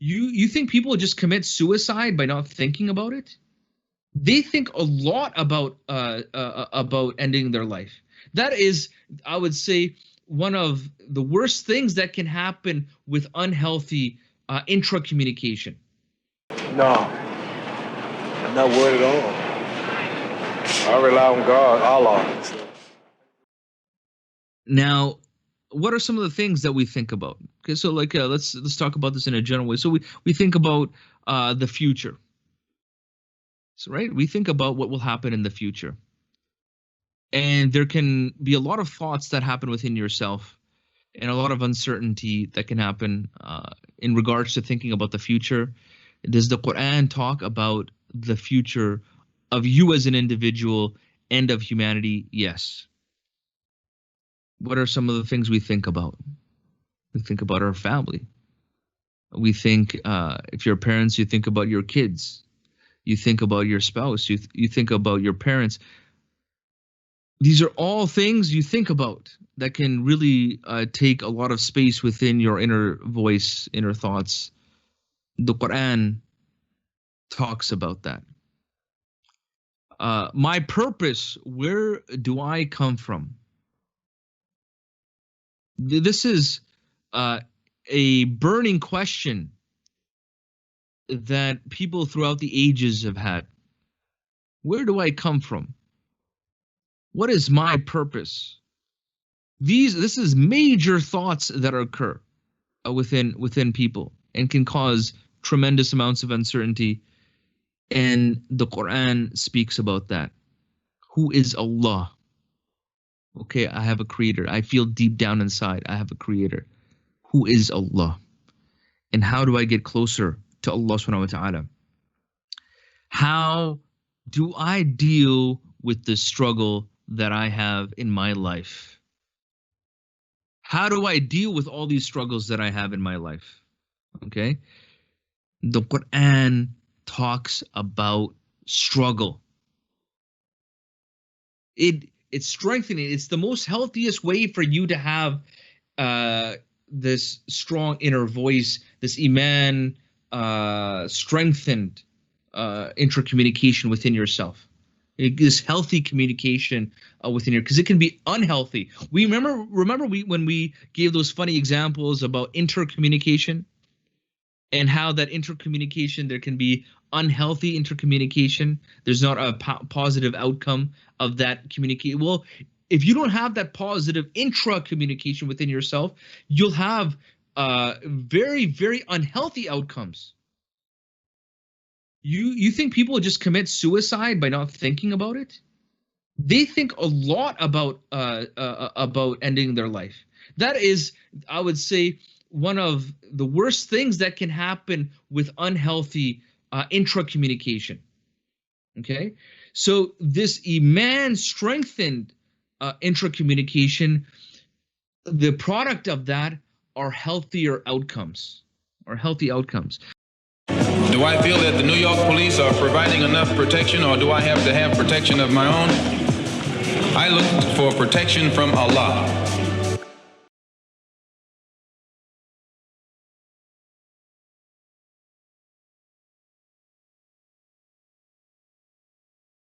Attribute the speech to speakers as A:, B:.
A: You think people just commit suicide by not thinking about it? They think a lot about ending their life. That is, I would say, one of the worst things that can happen with unhealthy intra-communication.
B: No, I'm not worried at all. I rely on God, Allah.
A: Now, what are some of the things that we think about? Okay, so like let's talk about this in a general way. So we think about the future. So right, we think about what will happen in the future. And there can be a lot of thoughts that happen within yourself and a lot of uncertainty that can happen in regards to thinking about the future. Does the Quran talk about the future of you as an individual and of humanity? Yes. What are some of the things we think about? We think about our family. We think, if you're parents, you think about your kids. You think about your spouse. You think about your parents. These are all things you think about that can really take a lot of space within your inner voice, inner thoughts. The Quran talks about that. My purpose, where do I come from? This is a burning question that people throughout the ages have had. Where do I come from? What is my purpose? This is major thoughts that occur within people and can cause tremendous amounts of uncertainty. And the Quran speaks about that. Who is Allah? Okay, I have a creator. I feel deep down inside I have a creator. Who is Allah? And how do I get closer to Allah subhanahu wa ta'ala? How do I deal with the struggle that I have in my life? How do I deal with all these struggles that I have in my life? Okay? The Quran talks about struggle. It's strengthening. It's the most healthiest way for you to have this strong inner voice, this iman, strengthened intra-communication within yourself. This healthy communication within your, because it can be unhealthy. We remember when we gave those funny examples about intercommunication and how that intercommunication, there can be unhealthy intercommunication. There's not a positive outcome of that communication. Well, if you don't have that positive intra-communication within yourself, you'll have very, very unhealthy outcomes. You think people just commit suicide by not thinking about it? They think a lot about ending their life. That is, I would say, one of the worst things that can happen with unhealthy intra-communication. Okay, so this iman strengthened intra-communication, the product of that are healthier outcomes, or healthy outcomes.
C: Do I feel that the New York police are providing enough protection, or do I have to have protection of my own? I look for protection from Allah.